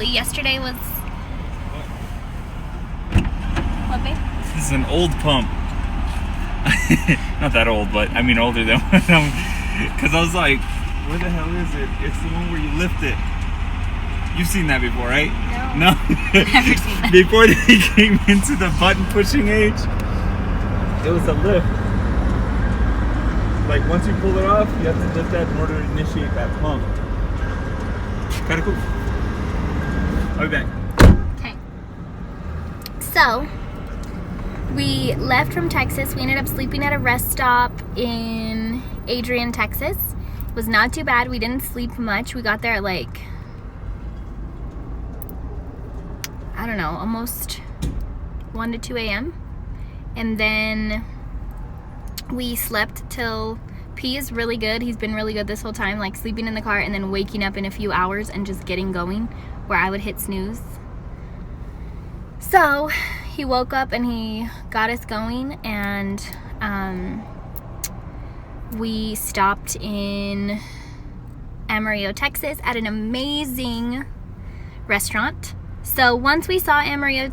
lovely. Yesterday was... What, babe? This is an old pump. Not that old, but I mean older than when because I was like, where the hell is it? It's the one where you lift it. You've seen that before, right? No. Never seen that. Before they came into the button pushing age, it was a lift. Like once you pull it off, you have to lift that in order to initiate that pump. Kind of cool. I'll be back. Okay. So, we left from Texas. We ended up sleeping at a rest stop in Adrian, Texas. It was not too bad. We didn't sleep much. We got there at like, I don't know, almost 1 to 2 a.m. And then we slept till... P is really good. He's been really good this whole time, like sleeping in the car and then waking up in a few hours and just getting going, where I would hit snooze. So he woke up and he got us going, and we stopped in Amarillo, Texas at an amazing restaurant. So once we saw Amarillo,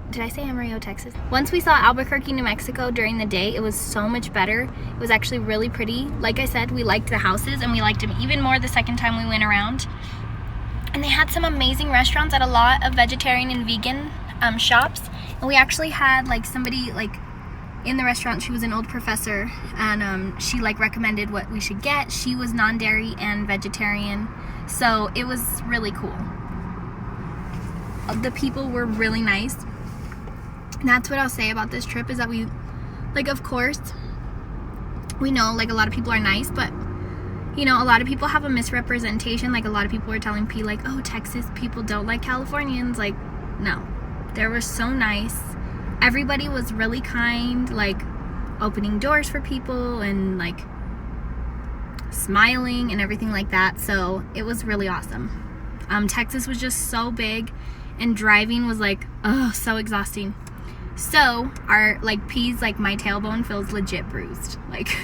did I say Amarillo, Texas? Once we saw Albuquerque, New Mexico during the day, it was so much better. It was actually really pretty. Like I said, we liked the houses, and we liked them even more the second time we went around. And they had some amazing restaurants at a lot of vegetarian and vegan shops. And we actually had like somebody like in the restaurant. She was an old professor, and she like recommended what we should get. She was non-dairy and vegetarian, so it was really cool. The people were really nice. And that's what I'll say about this trip, is that we, like, of course, we know, like, a lot of people are nice, but, you know, a lot of people have a misrepresentation. Like, a lot of people were telling P, like, oh, Texas people don't like Californians. Like, no. They were so nice. Everybody was really kind, like, opening doors for people and, like, smiling and everything like that. So, it was really awesome. Texas was just so big, and driving was, like, oh, so exhausting. So, our, like, P's, like, my tailbone feels legit bruised. Like,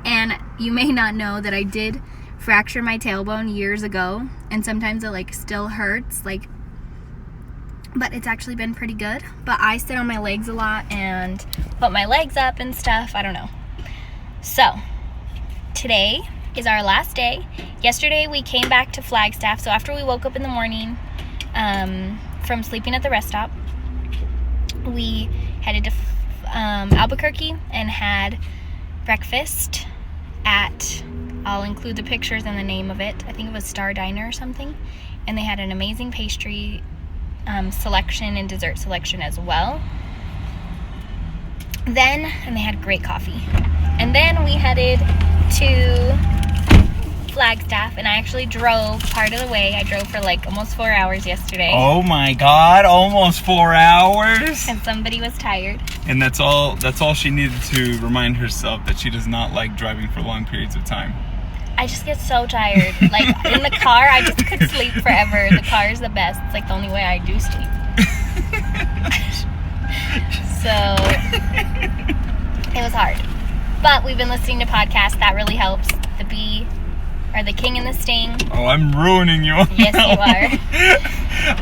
and you may not know that I did fracture my tailbone years ago, and sometimes it, like, still hurts, like, but it's actually been pretty good. But I sit on my legs a lot and put my legs up and stuff. I don't know. So, today is our last day. Yesterday, we came back to Flagstaff. So, after we woke up in the morning from sleeping at the rest stop, we headed to Albuquerque and had breakfast at, I'll include the pictures and the name of it, I think it was Star Diner or something, and they had an amazing pastry selection and dessert selection as well. And they had great coffee. And then we headed to Flagstaff, and I actually drove part of the way. I drove for like almost 4 hours yesterday. Oh my God, almost 4 hours. And somebody was tired. And that's all she needed to remind herself that she does not like driving for long periods of time. I just get so tired. Like in the car, I just could sleep forever. The car is the best. It's like the only way I do sleep. So it was hard. But we've been listening to podcasts. That really helps. The Bee, or The King and the Sting. Oh, I'm ruining you. Yes, you are.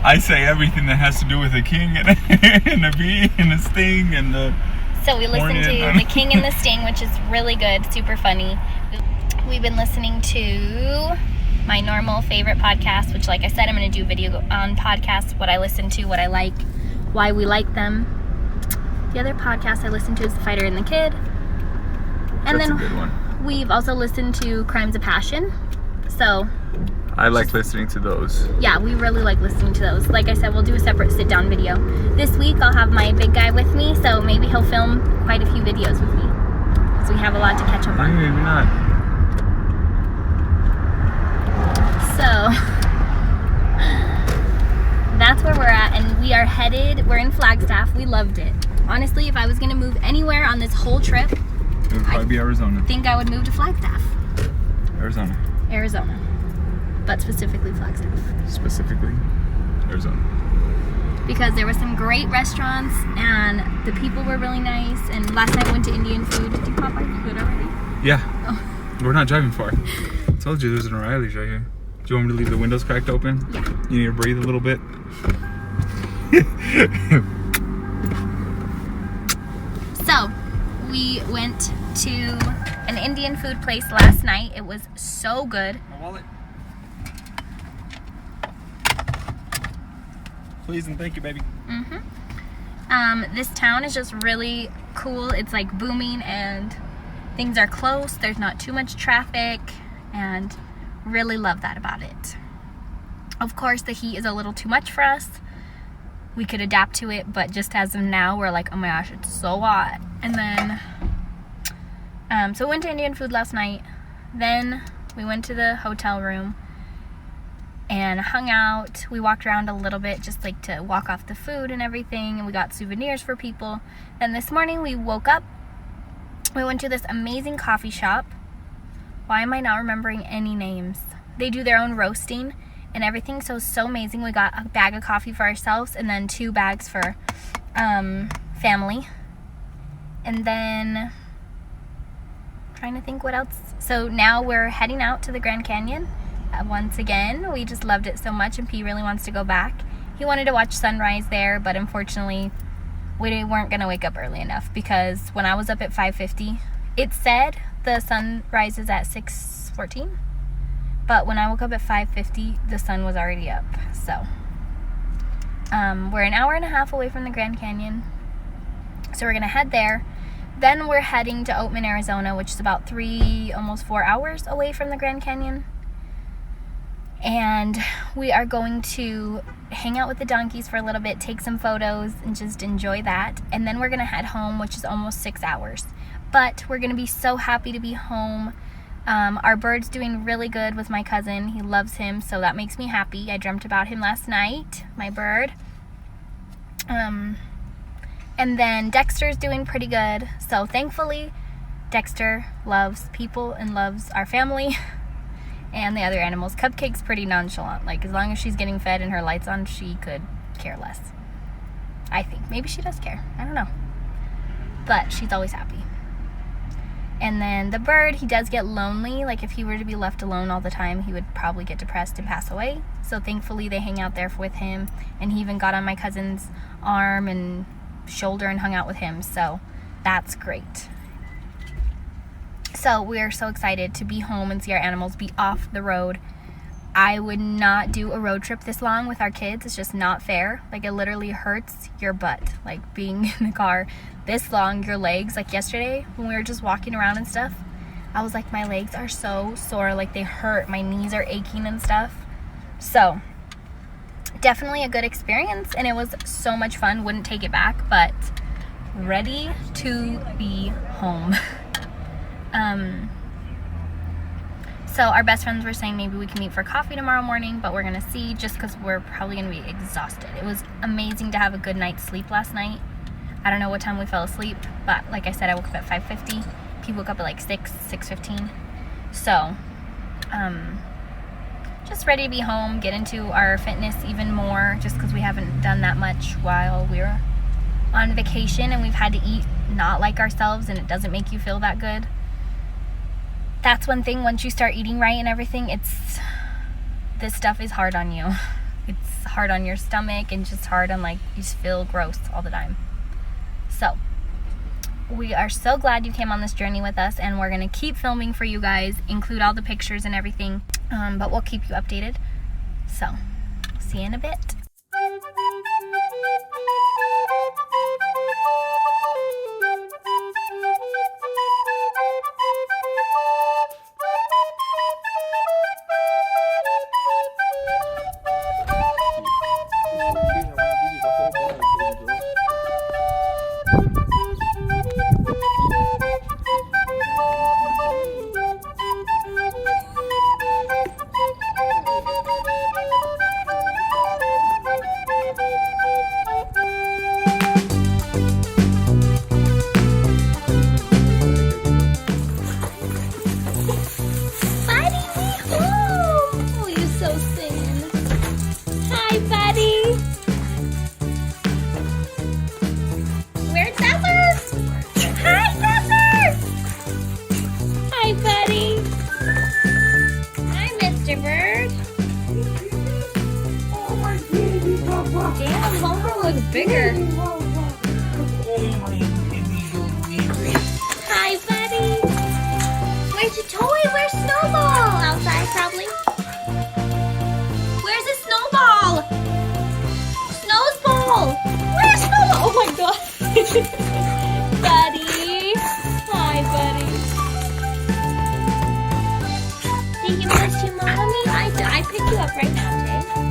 I say everything that has to do with the king and the bee and the sting and the... So we listened to The King and the Sting, which is really good, super funny. We've been listening to my normal favorite podcast, which, like I said, I'm going to do video on podcasts, what I listen to, what I like, why we like them. The other podcast I listen to is The Fighter and the Kid. And That's then a good one. We've also listened to Crimes of Passion. So I like listening to those. yeah, we really like listening to those. Like I said, we'll do a separate sit-down video. This week, I'll have my big guy with me, so maybe he'll film quite a few videos with me. Because we have a lot to catch up on. Maybe not. So, that's where we're at, and we are headed, we're in Flagstaff. We loved it. Honestly, if I was going to move anywhere on this whole trip, It would probably be Arizona. I think I would move to Flagstaff. Arizona. But specifically Flagstaff. Specifically, Arizona. Because there were some great restaurants, and the people were really nice, and last night I went to Indian food. Did you pop by food already? Yeah. Oh. We're not driving far. I told you there's an O'Reilly's right here. Do you want me to leave the windows cracked open? Yeah. You need to breathe a little bit? So, we went to an Indian food place last night. It was so good. My wallet. Please and thank you, baby. This town is just really cool. It's like booming and things are close. There's not too much traffic and really love that about it. Of course, the heat is a little too much for us. We could adapt to it, but just as of now, we're like, oh my gosh, it's so hot. And then, so we went to Indian food last night. Then we went to the hotel room and hung out. We walked around a little bit just like to walk off the food and everything, and we got souvenirs for people. Then this morning we woke up, we went to this amazing coffee shop. Why am I not remembering any names? They do their own roasting and everything, so amazing. We got a bag of coffee for ourselves and then 2 bags for family. And then trying to think what else. So now we're heading out to the Grand Canyon. Once again, we just loved it so much, and P really wants to go back. He wanted to watch sunrise there, but unfortunately we weren't going to wake up early enough, because when I was up at 5:50, it said the sun rises at 6:14, but when I woke up at 5:50, the sun was already up. So we're an hour and a half away from the Grand Canyon, so we're going to head there. Then we're heading to Oatman, Arizona, which is about 3, almost 4 hours away from the Grand Canyon. And we are going to hang out with the donkeys for a little bit, take some photos, and just enjoy that. And then we're going to head home, which is almost 6 hours. But we're going to be so happy to be home. Our bird's doing really good with my cousin. He loves him, so that makes me happy. I dreamt about him last night, my bird. And then Dexter's doing pretty good. So thankfully, Dexter loves people and loves our family. And the other animals. Cupcake's pretty nonchalant. Like, as long as she's getting fed and her lights on, she could care less. I think. Maybe she does care. I don't know. But she's always happy. And then the bird, he does get lonely. Like, if he were to be left alone all the time, he would probably get depressed and pass away. So thankfully, they hang out there with him. And he even got on my cousin's arm and shoulder and hung out with him. So that's great. So we are so excited to be home and see our animals, be off the road. I would not do a road trip this long with our kids. It's just not fair. Like, it literally hurts your butt. Like, being in the car this long, your legs. Like yesterday when we were just walking around and stuff, I was like, my legs are so sore. Like, they hurt. My knees are aching and stuff. So definitely a good experience, and it was so much fun. Wouldn't take it back, but ready to be home. So our best friends were saying maybe we can meet for coffee tomorrow morning, but we're gonna see, just because we're probably gonna be exhausted. It was amazing to have a good night's sleep last night. I don't know what time we fell asleep, but like I said, I woke up at 5:50. People woke up at like 6:15. So just ready to be home, get into our fitness even more, just because we haven't done that much while we were on vacation, and we've had to eat not like ourselves, and it doesn't make you feel that good. That's one thing, once you start eating right and everything, this stuff is hard on you. It's hard on your stomach, and just hard on, like, you just feel gross all the time. So we are so glad you came on this journey with us, and we're gonna keep filming for you guys, include all the pictures and everything, but we'll keep you updated. So see you in a bit. Damn, Homer looks bigger. Hi, buddy. Where's your toy? Where's Snowball? Outside, probably. Where's the Snowball? Snowball. Where's Snowball? Oh my god. Buddy. Hi, buddy. Did you miss your mommy? I picked you up right now, Tay.